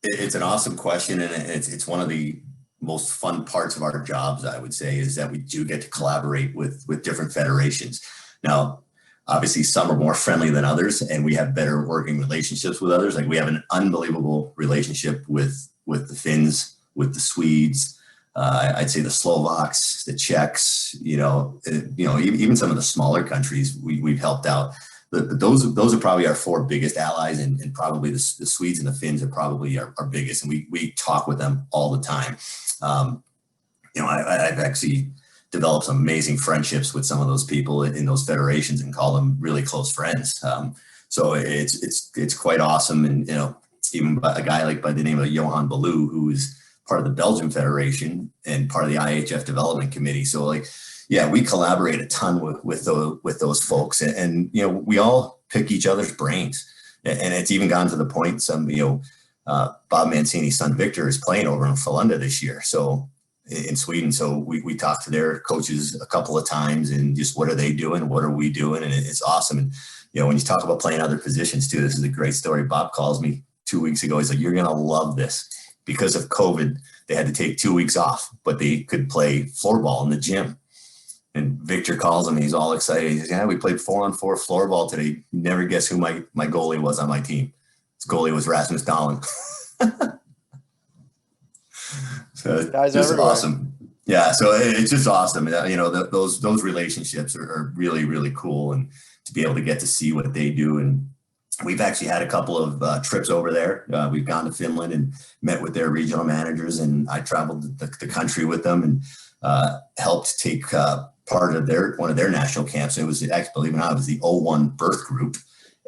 it's an awesome question, and it's one of the most fun parts of our jobs, I would say, is that we do get to collaborate with different federations. Now, obviously some are more friendly than others, and we have better working relationships with others. Like, we have an unbelievable relationship with the Finns, with the Swedes, I'd say the Slovaks, the Czechs, even some of the smaller countries we've helped out. Those are probably our 4 biggest allies, and probably the Swedes and the Finns are probably our biggest, and we talk with them all the time. I've actually developed some amazing friendships with some of those people in those federations, and call them really close friends. So it's quite awesome. And, even a guy like by the name of Johan Ballou, who is part of the Belgian Federation and part of the IHF Development Committee. So, like, yeah, we collaborate a ton with those folks, and we all pick each other's brains. And it's even gotten to the point, Bob Mancini's son Victor is playing over in Frölunda this year, so in Sweden. So we talked to their coaches a couple of times, and just what are they doing, what are we doing, and it's awesome. And when you talk about playing other positions too, this is a great story. Bob calls me 2 weeks ago. He's like, "You're gonna love this." Because of COVID, they had to take 2 weeks off, but they could play floorball in the gym. And Victor calls him, and he's all excited. He says, "Yeah, we played 4-on-4 floorball today. You never guess who my goalie was on my team. His goalie was Rasmus Daleen." So it's just awesome. Yeah, so it's just awesome. Those relationships are really, really cool, and to be able to get to see what they do. And we've actually had a couple of trips over there. We've gone to Finland and met with their regional managers, and I traveled the country with them and helped take part of one of their national camps. It was actually, believe it or not, it was the 01 birth group.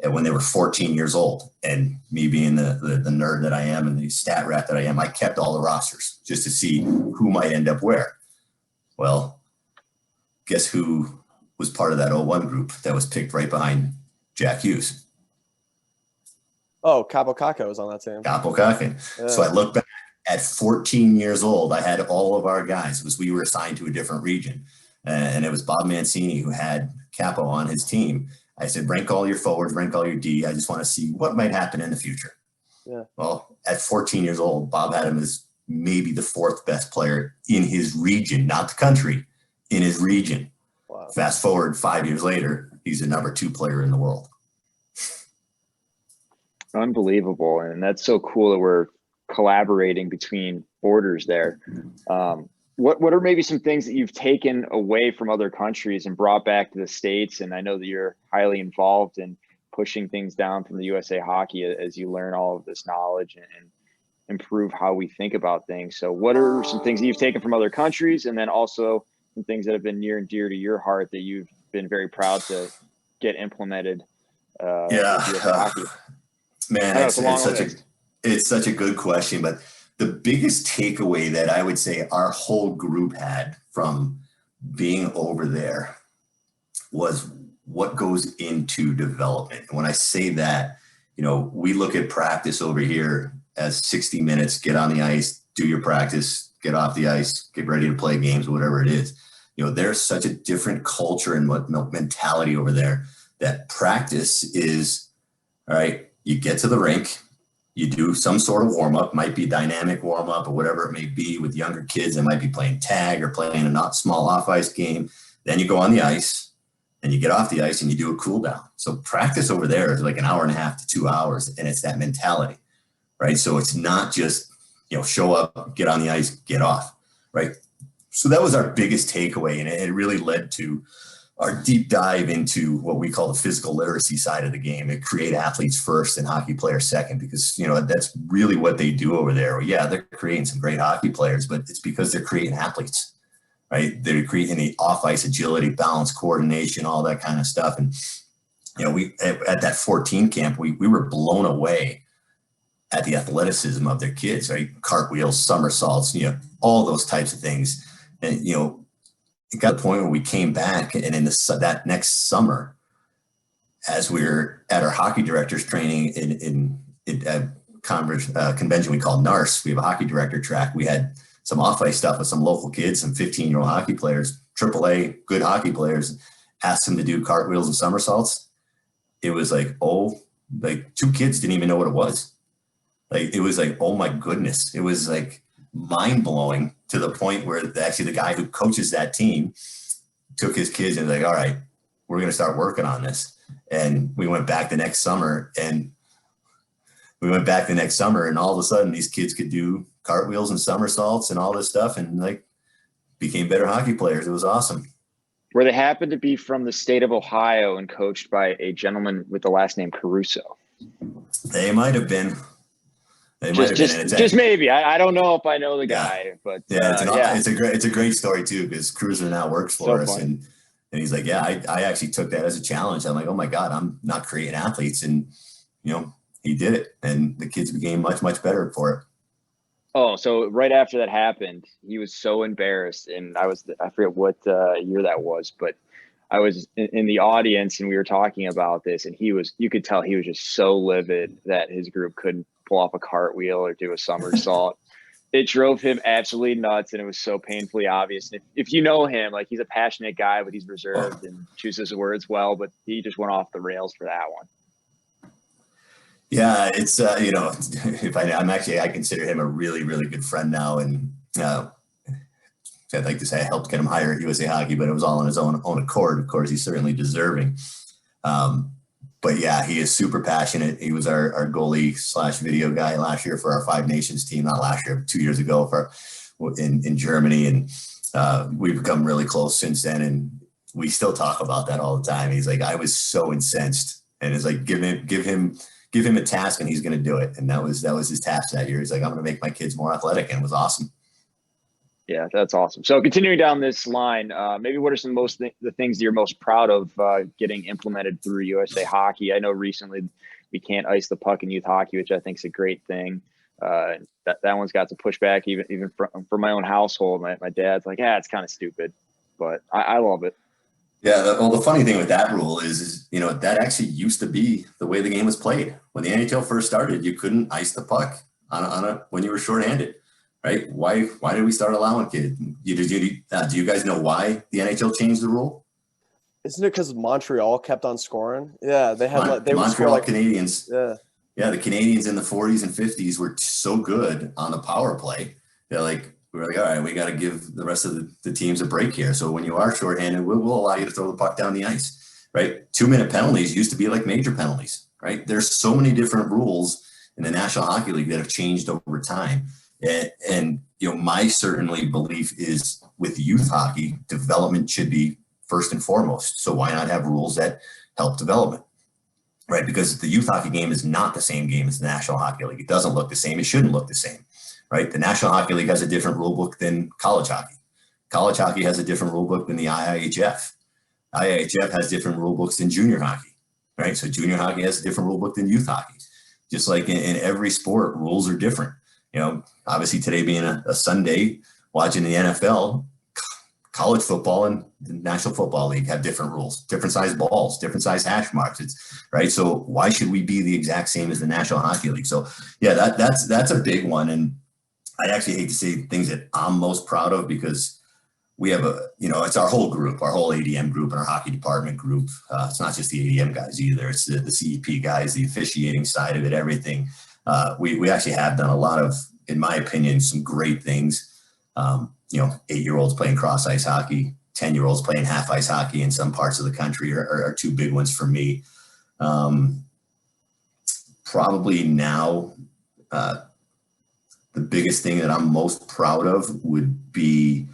when they were 14 years old. And me being the nerd that I am and the stat rat that I am, I kept all the rosters just to see who might end up where. Well, guess who was part of that 01 group that was picked right behind Jack Hughes? Oh, Capo Caco was on that team. Capo Caco. Yeah. So I look back at 14 years old, I had all of our guys because we were assigned to a different region. And it was Bob Mancini who had Capo on his team. I said, rank all your forwards, rank all your D. I just want to see what might happen in the future. Yeah. Well, at 14 years old, Bob had him as maybe the 4th best player in his region, not the country, in his region. Wow. Fast forward 5 years later, he's the number 2 player in the world. Unbelievable. And that's so cool that we're collaborating between borders there. What are maybe some things that you've taken away from other countries and brought back to the States? And I know that you're highly involved in pushing things down from the USA Hockey as you learn all of this knowledge and improve how we think about things. So what are some things that you've taken from other countries, and then also some things that have been near and dear to your heart that you've been very proud to get implemented? With USA Hockey? Man, it's such a good question, but the biggest takeaway that I would say our whole group had from being over there was what goes into development. And when I say that, we look at practice over here as 60 minutes, get on the ice, do your practice, get off the ice, get ready to play games, whatever it is. There's such a different culture and mentality over there that practice is, all right, you get to the rink, you do some sort of warm-up, might be dynamic warm-up or whatever it may be. With younger kids, they might be playing tag or playing a not small off-ice game. Then you go on the ice and you get off the ice and you do a cool down. So practice over there is like an hour and a half to 2 hours, and it's that mentality, right? So it's not just, show up, get on the ice, get off, right? So that was our biggest takeaway, and it really led to our deep dive into what we call the physical literacy side of the game. It create athletes first and hockey players second, because, that's really what they do over there. Well, yeah, they're creating some great hockey players, but it's because they're creating athletes, right? They're creating the off-ice agility, balance, coordination, all that kind of stuff. And, we at that 14 camp, we were blown away at the athleticism of their kids, right? Cartwheels, somersaults, all those types of things. And, it got to the point where we came back, and in that next summer, as we were at our hockey directors training in a convention we call NARS, we have a hockey director track. We had some off-ice stuff with some local kids, some 15-year-old hockey players, AAA good hockey players, asked them to do cartwheels and somersaults. It was like, 2 kids didn't even know what it was. It was like, oh my goodness. It was like mind-blowing, to the point where actually the guy who coaches that team took his kids and was like, all right, we're going to start working on this. And we went back the next summer, and all of a sudden these kids could do cartwheels and somersaults and all this stuff, and became better hockey players. It was awesome. Where they happened to be from the state of Ohio and coached by a gentleman with the last name Caruso. They might have been. Just maybe. I don't know if I know the guy, but it's a great story too, because Cruiser now works for us, and he's like, yeah, I actually took that as a challenge. I'm like, oh my God, I'm not creating athletes, and he did it, and the kids became much better for it. Oh, so right after that happened, he was so embarrassed, and I forget what year that was, but I was in the audience and we were talking about this, and you could tell he was just so livid that his group couldn't pull off a cartwheel or do a somersault. It drove him absolutely nuts, and it was so painfully obvious. And if you know him, he's a passionate guy, but he's reserved and chooses his words well, but he just went off the rails for that one. Yeah, it's, I consider him a really, really good friend now. And I'd like to say I helped get him hired at USA Hockey, but it was all on his own accord. Of course, he's certainly deserving. But yeah, he is super passionate. He was our goalie / video guy last year for our Five Nations team, not last year, but 2 years ago in Germany. And we've become really close since then. And we still talk about that all the time. He's like, I was so incensed, and it's like, give him a task and he's going to do it. And that was his task that year. He's like, I'm going to make my kids more athletic. And it was awesome. Yeah, that's awesome. So continuing down this line, maybe what are some the things you're most proud of getting implemented through USA Hockey? I know recently we can't ice the puck in youth hockey, which I think is a great thing. That one's got some pushback even from my own household. My dad's like, yeah, it's kind of stupid, but I love it. Yeah, the funny thing with that rule is that actually used to be the way the game was played. When the NHL first started, you couldn't ice the puck when you were shorthanded, right? Why did we start allowing kids? Do you guys know why the NHL changed the rule? Isn't it because Montreal kept on scoring? Yeah, they had they Montreal like Canadiens. Yeah, the Canadiens in the 40s and 50s were so good on the power play. We were like, all right, we got to give the rest of the teams a break here. So when you are shorthanded, we'll allow you to throw the puck down the ice, right? 2-minute penalties used to be like major penalties, right? There's so many different rules in the National Hockey League that have changed over time. And my certainly belief is with youth hockey, development should be first and foremost. So why not have rules that help development, right? Because the youth hockey game is not the same game as the National Hockey League. It doesn't look the same. It shouldn't look the same. Right? The National Hockey League has a different rule book than college hockey. College hockey has a different rule book than the IIHF. IIHF has different rule books than junior hockey, right? So junior hockey has a different rule book than youth hockey. Just like in every sport, rules are different. Obviously today being a Sunday, watching the NFL, college football and the National Football League have different rules, different size balls, different size hash marks. It's right. So why should we be the exact same as the National Hockey League? So yeah, that's a big one. And I actually hate to say things that I'm most proud of because we have it's our whole group, our whole ADM group and our hockey department group. It's not just the ADM guys either. It's the CEP guys, the officiating side of it, everything. We actually have done a lot of, in my opinion, some great things. 8-year-olds playing cross ice hockey, 10-year-olds playing half ice hockey in some parts of the country are two big ones for me. Probably now, the biggest thing that I'm most proud of would be,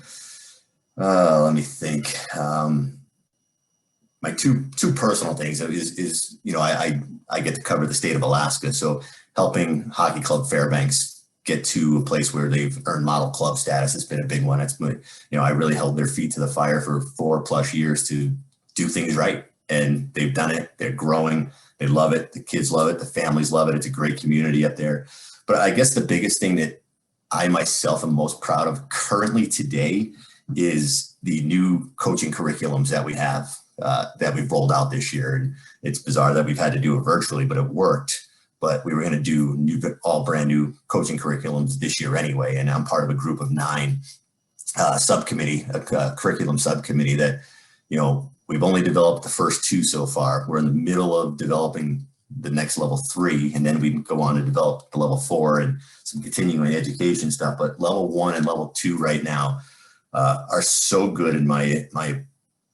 let me think. My two personal things is I get to cover the state of Alaska. So helping Hockey Club Fairbanks get to a place where they've earned model club status has been a big one. It's I really held their feet to the fire for 4+ years to do things right. And they've done it. They're growing. They love it. The kids love it. The families love it. It's a great community up there. But I guess the biggest thing that I myself am most proud of currently today is the new coaching curriculums that we have that we've rolled out this year. And it's bizarre that we've had to do it virtually, but it worked. But we were going to do all brand new coaching curriculums this year anyway. And I'm part of a group of 9 curriculum subcommittee that, we've only developed the first 2 so far. We're in the middle of developing the next level 3, and then we can go on to develop the level 4 and some continuing education stuff. But level 1 and level 2 right now are so good in my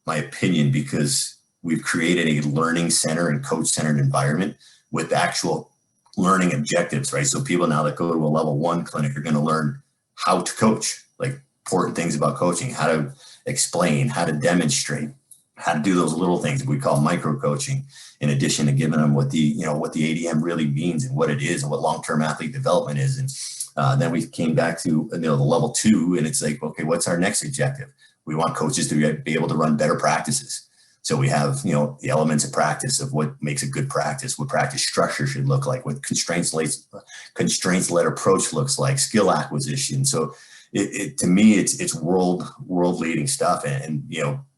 opinion, because we've created a learning center and coach centered environment with actual learning objectives, right? So people now that go to a level 1 clinic are going to learn how to coach, like important things about coaching, how to explain, how to demonstrate, how to do those little things that we call micro coaching, in addition to giving them what the ADM really means and what it is and what long-term athlete development is. And then we came back to the level 2, and it's like, okay, what's our next objective? We want coaches to be able to run better practices. So we have, the elements of practice of what makes a good practice, what practice structure should look like, what constraints-led approach looks like, skill acquisition. So to me, it's world leading stuff. And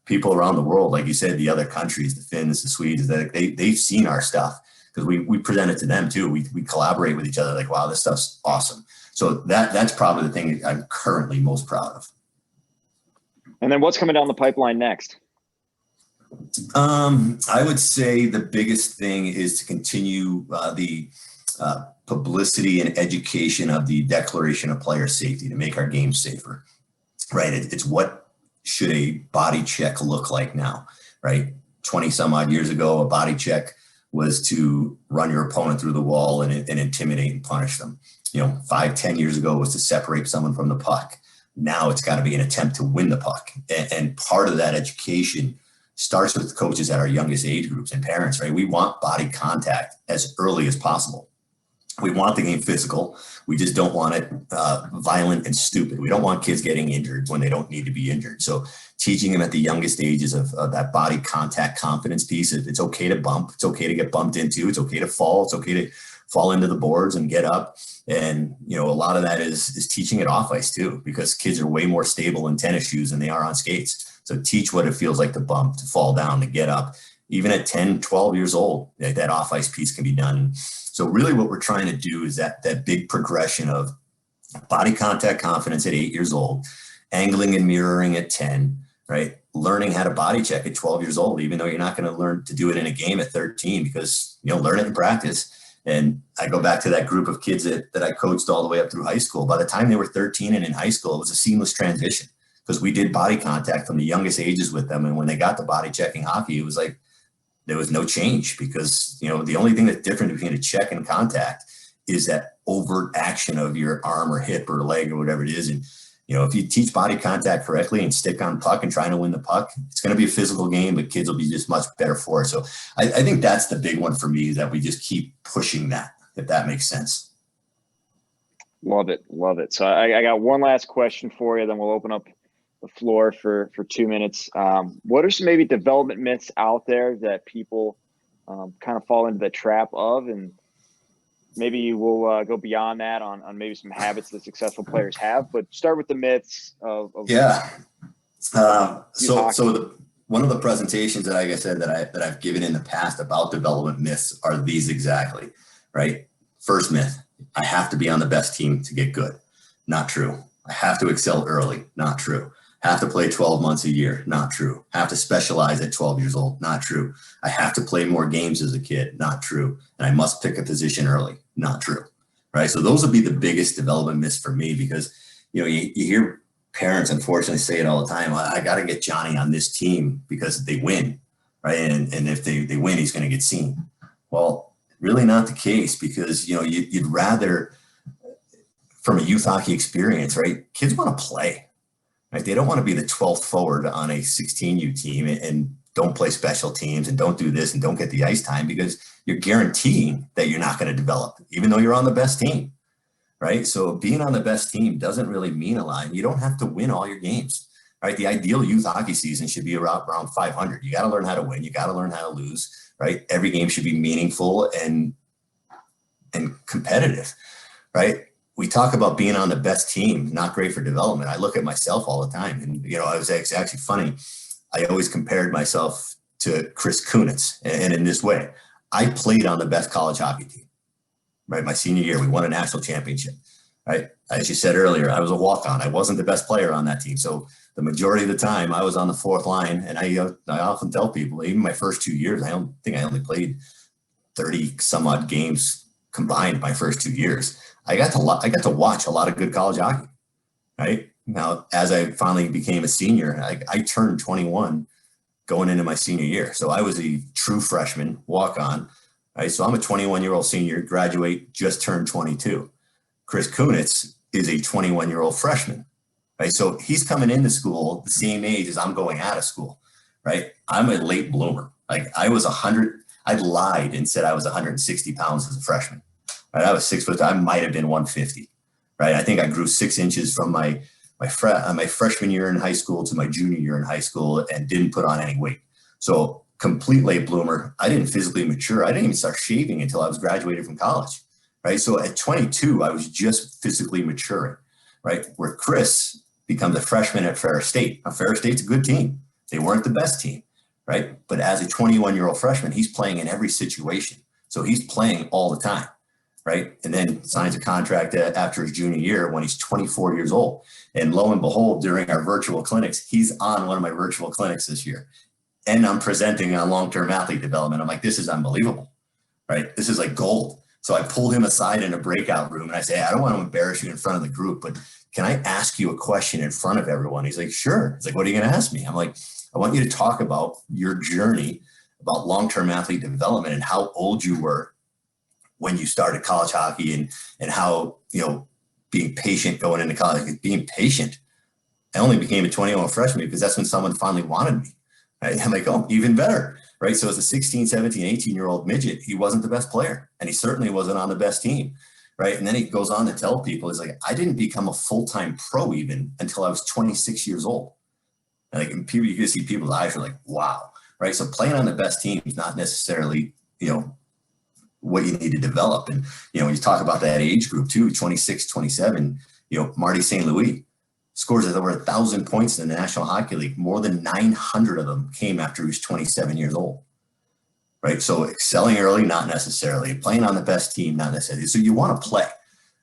people around the world, like you said, the other countries, the Finns, the Swedes, that they've seen our stuff because we present it to them too. We collaborate with each other. Like, wow, this stuff's awesome. So that's probably the thing I'm currently most proud of. And then what's coming down the pipeline next? I would say the biggest thing is to continue the publicity and education of the Declaration of Player Safety to make our game safer, right? It's what should a body check look like now, right? 20 some odd years ago, a body check was to run your opponent through the wall and intimidate and punish them. 5-10 years ago was to separate someone from the puck. Now it's got to be an attempt to win the puck. And part of that education starts with coaches at our youngest age groups and parents, right? We want body contact as early as possible. We want the game physical. We just don't want it violent and stupid. We don't want kids getting injured when they don't need to be injured. So teaching them at the youngest ages of that body contact confidence piece. It's okay to bump. It's okay to get bumped into. It's okay to fall. It's okay to fall into the boards and get up. And, a lot of that is teaching it off ice too, because kids are way more stable in tennis shoes than they are on skates. So teach what it feels like to bump, to fall down, to get up. Even at 10, 12 years old, that off ice piece can be done. So really what we're trying to do is that big progression of body contact confidence at 8 years old, angling and mirroring at 10, right? Learning how to body check at 12 years old, even though you're not going to learn to do it in a game at 13, because, learn it in practice. And I go back to that group of kids that I coached all the way up through high school. By the time they were 13 and in high school, it was a seamless transition because we did body contact from the youngest ages with them. And when they got to body checking hockey, it was like, there was no change because, the only thing that's different between a check and contact is that overt action of your arm or hip or leg or whatever it is. And, if you teach body contact correctly and stick on puck and trying to win the puck, it's going to be a physical game, but kids will be just much better for it. So I think that's the big one for me, is that we just keep pushing that, if that makes sense. Love it. Love it. So I got one last question for you, then we'll open up the floor for 2 minutes. What are some maybe development myths out there that people kind of fall into the trap of, and maybe we'll go beyond that on maybe some habits that successful players have, but start with the myths of yeah. One of the presentations that, like I said, that I've given in the past about development myths are these exactly, right? First myth: I have to be on the best team to get good. Not true. I have to excel early. Not true. Have to play 12 months a year. Not true. Have to specialize at 12 years old. Not true. I have to play more games as a kid. Not true. And I must pick a position early. Not true. Right. So those would be the biggest development myths for me, because, you hear parents unfortunately say it all the time. I got to get Johnny on this team because they win. Right. And if they win, he's going to get seen. Well, really not the case, because, you'd rather, from a youth hockey experience, right, kids want to play. Right? They don't want to be the 12th forward on a 16U team and don't play special teams and don't do this and don't get the ice time, because you're guaranteeing that you're not going to develop, even though you're on the best team, right? So being on the best team doesn't really mean a lot. You don't have to win all your games, right? The ideal youth hockey season should be around 500. You got to learn how to win. You got to learn how to lose, right? Every game should be meaningful and competitive, right? We talk about being on the best team, not great for development. I look at myself all the time, and it's actually funny. I always compared myself to Chris Kunitz, and in this way, I played on the best college hockey team. Right, my senior year, we won a national championship. Right, as you said earlier, I was a walk-on. I wasn't the best player on that team, so the majority of the time I was on the fourth line. And I often tell people, even my first 2 years, I don't think I only played 30 some odd games combined my first 2 years. I got to watch a lot of good college hockey, right? Now, as I finally became a senior, I turned 21 going into my senior year. So I was a true freshman, walk-on, right? So I'm a 21-year-old senior, graduate, just turned 22. Chris Kunitz is a 21-year-old freshman, right? So he's coming into school the same age as I'm going out of school, right? I'm a late bloomer. Like I lied and said I was 160 pounds as a freshman. Right, I was 6 foot. I might have been 150. Right, I think I grew 6 inches from my freshman year in high school to my junior year in high school, and didn't put on any weight. So complete late bloomer. I didn't physically mature. I didn't even start shaving until I was graduated from college. Right, so at 22, I was just physically maturing. Right, where Chris becomes a freshman at Ferris State. Now, Ferris State's a good team. They weren't the best team. Right, but as a 21-year-old freshman, he's playing in every situation. So he's playing all the time. Right. And then signs a contract after his junior year when he's 24 years old. And lo and behold, during our virtual clinics, he's on one of my virtual clinics this year. And I'm presenting on long-term athlete development. I'm like, this is unbelievable. Right. This is like gold. So I pulled him aside in a breakout room and I say, I don't want to embarrass you in front of the group, but can I ask you a question in front of everyone? He's like, sure. He's like, what are you going to ask me? I'm like, I want you to talk about your journey about long-term athlete development and how old you were when you started college hockey, and how, being patient going into college, being patient. I only became a 21 freshman because that's when someone finally wanted me. Right? I'm like, oh, even better. right? So as a 16, 17, 18-year-old midget, he wasn't the best player, and he certainly wasn't on the best team, right? And then he goes on to tell people, he's like, I didn't become a full-time pro even until I was 26 years old. And like, and people, you can see people's eyes are like, wow, right? So playing on the best team is not necessarily, what you need to develop. And, when you talk about that age group too, 26, 27, Marty St. Louis scores over 1,000 points in the National Hockey League. More than 900 of them came after he was 27 years old, right? So excelling early, not necessarily. Playing on the best team, not necessarily. So you want to play,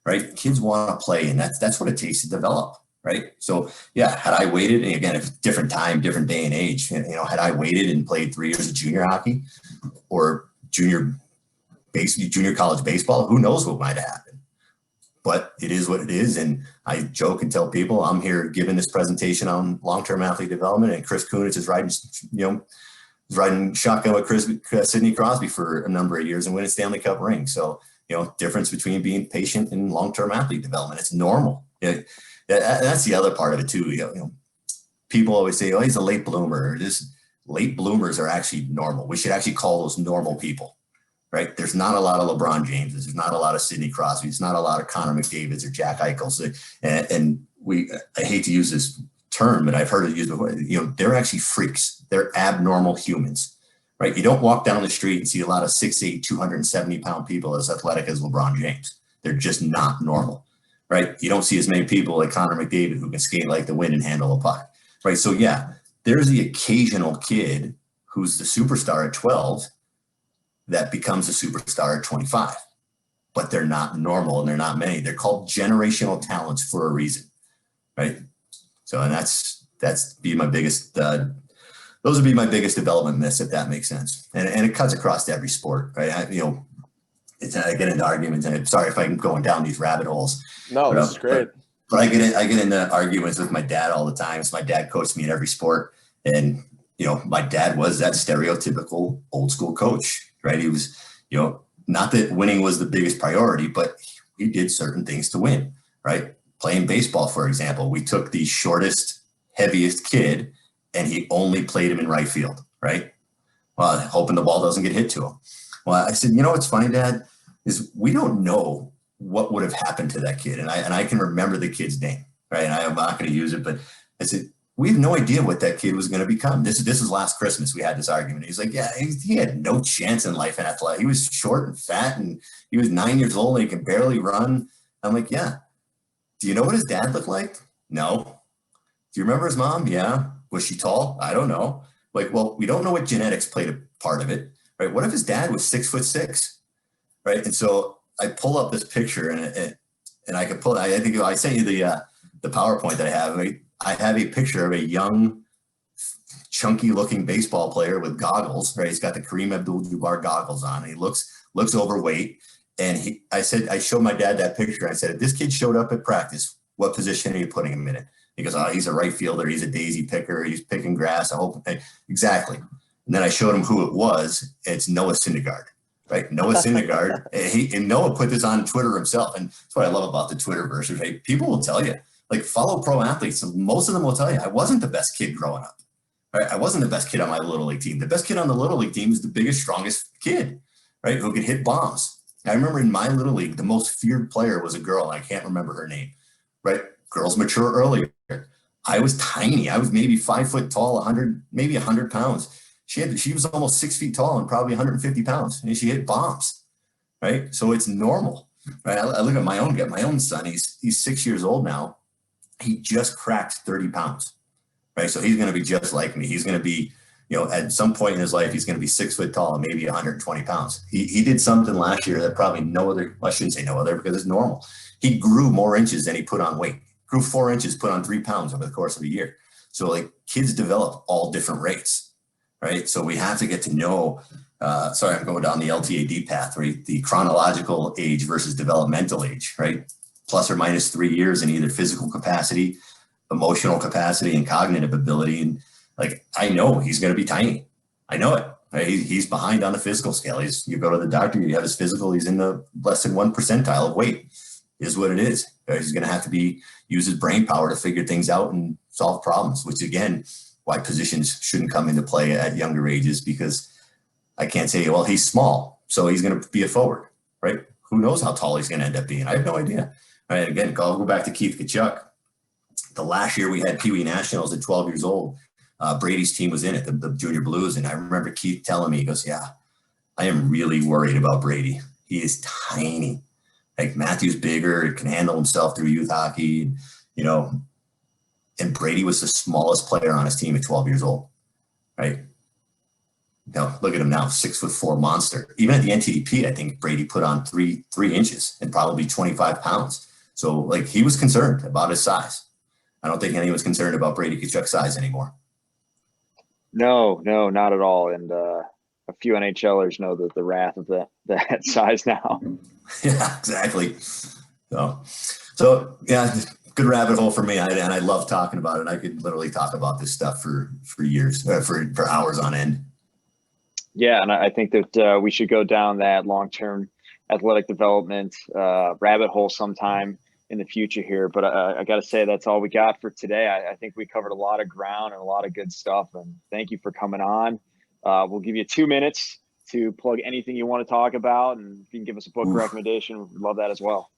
right? Kids want to play, and that's what it takes to develop, right? So yeah, had I waited, and again, if different time, different day and age, had I waited and played 3 years of junior hockey or junior college baseball, who knows what might have happened. But it is what it is. And I joke and tell people I'm here giving this presentation on long-term athlete development, and Chris Kunitz is riding shotgun with Sidney Crosby for a number of years and win a Stanley Cup ring. So, difference between being patient and long-term athlete development. It's normal. That's the other part of it too. People always say, oh, he's a late bloomer. Late bloomers are actually normal. We should actually call those normal people. Right? There's not a lot of LeBron Jameses. There's not a lot of Sidney Crosby. There's not a lot of Connor McDavids or Jack Eichels. And I hate to use this term, but I've heard it used before. They're actually freaks. They're abnormal humans, right? You don't walk down the street and see a lot of 6'8", 270-pound people as athletic as LeBron James. They're just not normal, right? You don't see as many people like Connor McDavid who can skate like the wind and handle a puck, right? So yeah, there's the occasional kid who's the superstar at 12 that becomes a superstar at 25, but they're not normal, and they're not many. They're called generational talents for a reason, right? So, and that's be my biggest, those would be my biggest development myths, if that makes sense. And it cuts across every sport, right? I get into arguments, and I'm sorry if I'm going down these rabbit holes. No, this is great. But I get into arguments with my dad all the time. So my dad coached me in every sport, and my dad was that stereotypical old school coach. Right. He was, not that winning was the biggest priority, but he did certain things to win. Right. Playing baseball, for example, we took the shortest, heaviest kid, and he only played him in right field. Right. Well, hoping the ball doesn't get hit to him. Well, I said, what's funny, Dad, is we don't know what would have happened to that kid. And I can remember the kid's name. Right. And I'm not going to use it, but I said, we have no idea what that kid was going to become. This is last Christmas. We had this argument. He's like, yeah, he had no chance in life in athletics. He was short and fat, and he was 9 years old, and he could barely run. I'm like, yeah. Do you know what his dad looked like? No. Do you remember his mom? Yeah. Was she tall? I don't know. Like, well, we don't know what genetics played a part of it, right? What if his dad was 6'6", right? And so I pull up this picture, and I could pull. I think I sent you the PowerPoint that I have. Right? I have a picture of a young, chunky-looking baseball player with goggles. Right, he's got the Kareem Abdul-Jabbar goggles on. And he looks overweight. And I showed my dad that picture. I said, if this kid showed up at practice, what position are you putting him in it? He goes, oh, he's a right fielder. He's a daisy picker. He's picking grass. I hope exactly. And then I showed him who it was. It's Noah Syndergaard. Right, Noah Syndergaard. and Noah put this on Twitter himself. And that's what I love about the Twitterverse. Right, people will tell you. Like, follow pro athletes. Most of them will tell you, I wasn't the best kid growing up. Right? I wasn't the best kid on my Little League team. The best kid on the Little League team is the biggest, strongest kid, right? Who could hit bombs. I remember in my Little League, the most feared player was a girl. I can't remember her name, right? Girls mature earlier. I was tiny. I was maybe 5 foot tall, 100 pounds. She was almost 6 feet tall and probably 150 pounds. And she hit bombs, right? So it's normal, right? I look at my own son. He's 6 years old now. He just cracked 30 pounds, right? So he's going to be just like me. He's going to be, at some point in his life, he's going to be 6 foot tall and maybe 120 pounds. He did something last year that probably I shouldn't say no other because it's normal. He grew more inches than he put on weight. Grew 4 inches, put on 3 pounds over the course of a year. So like kids develop all different rates, right? So we have to get to know, sorry, I'm going down the LTAD path, right? The chronological age versus developmental age, right? Plus or minus 3 years in either physical capacity, emotional capacity, and cognitive ability. And like, I know he's going to be tiny. I know it. Right? He's behind on the physical scale. You go to the doctor, you have his physical, he's in the less than 1 percentile of weight. Is what it is. Right? He's going to have to use his brain power to figure things out and solve problems, which again, why positions shouldn't come into play at younger ages, because I can't say, well, he's small, so he's going to be a forward, right? Who knows how tall he's going to end up being? I have no idea. All right, again, I'll go back to Keith Tkachuk. The last year we had Pee Wee Nationals at 12 years old. Brady's team was in it, the Junior Blues, and I remember Keith telling me, he goes, yeah, I am really worried about Brady. He is tiny. Like Matthew's bigger, can handle himself through youth hockey, you know, and Brady was the smallest player on his team at 12 years old, right? Now look at him now, 6'4" monster. Even at the NTDP, I think Brady put on three inches and probably 25 pounds. So like he was concerned about his size. I don't think anyone's concerned about Brady Tkachuk's size anymore. No, not at all. And a few NHLers know the wrath of that size now. Yeah, exactly. So yeah, good rabbit hole for me. And I love talking about it. I could literally talk about this stuff for years, for hours on end. Yeah, and I think that we should go down that long-term athletic development rabbit hole sometime in the future here. But I got to say, that's all we got for today. I think we covered a lot of ground and a lot of good stuff. And thank you for coming on. We'll give you 2 minutes to plug anything you want to talk about. And if you can give us a book recommendation, we'd love that as well.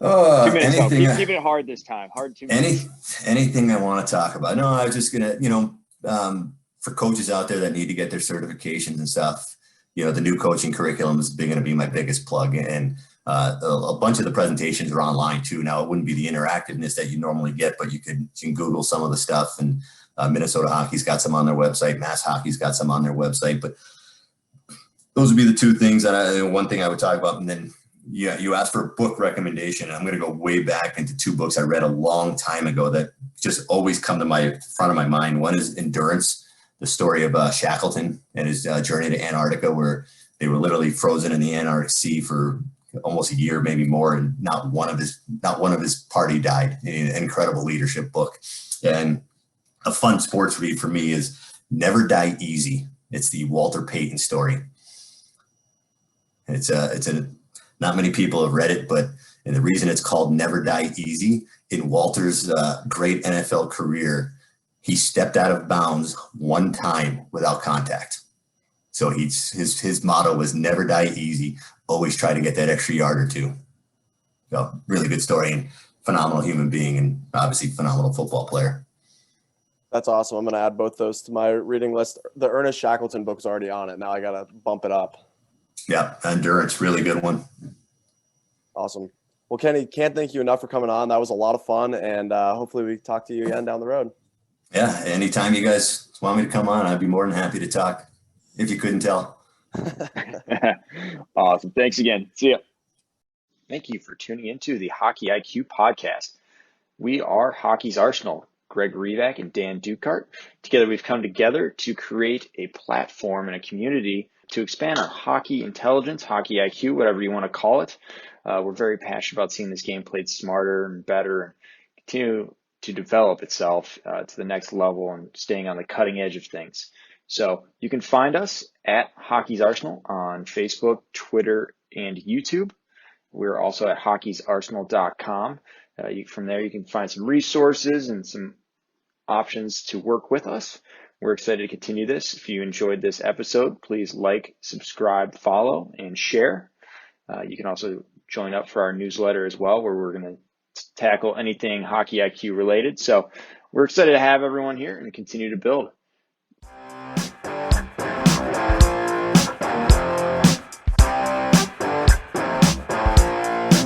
2 minutes. Keep it hard this time. Hard 2 minutes. Anything I want to talk about. No, I was just going to, for coaches out there that need to get their certifications and stuff, the new coaching curriculum is going to be my biggest plug. And a bunch of the presentations are online too. Now it wouldn't be the interactiveness that you normally get, but you can Google some of the stuff. And Minnesota Hockey's got some on their website. Mass Hockey's got some on their website. But those would be the two things that one thing I would talk about. And then, yeah, you asked for a book recommendation. I'm going to go way back into 2 books I read a long time ago that just always come to my front of my mind. One is Endurance, the story of Shackleton and his journey to Antarctica, where they were literally frozen in the Antarctic Sea for almost a year, maybe more, and not one of his party died. An incredible leadership book. And a fun sports read for me is Never Die Easy. It's the Walter Payton story. It's not many people have read it, and the reason it's called Never Die Easy, in Walter's great NFL career, he stepped out of bounds one time without contact. So his motto was never die easy. Always try to get that extra yard or two. So really good story, and phenomenal human being, and obviously phenomenal football player. That's awesome. I'm going to add both those to my reading list. The Ernest Shackleton book's already on it. Now I got to bump it up. Yeah, Endurance, really good one. Awesome. Well, Kenny, can't thank you enough for coming on. That was a lot of fun, and hopefully we talk to you again down the road. Yeah, anytime you guys want me to come on, I'd be more than happy to talk, if you couldn't tell. Awesome. Thanks again. See ya. Thank you for tuning into the Hockey IQ podcast. We are Hockey's Arsenal, Greg Revac and Dan Dukart. Together, we've come together to create a platform and a community to expand our hockey intelligence, hockey IQ, whatever you want to call it. We're very passionate about seeing this game played smarter and better and continue to develop itself to the next level and staying on the cutting edge of things. So you can find us at Hockey's Arsenal on Facebook, Twitter, and YouTube. We're also at hockeysarsenal.com. From there, you can find some resources and some options to work with us. We're excited to continue this. If you enjoyed this episode, please like, subscribe, follow, and share. You can also join up for our newsletter as well, where we're going to tackle anything Hockey IQ related. So we're excited to have everyone here and continue to build.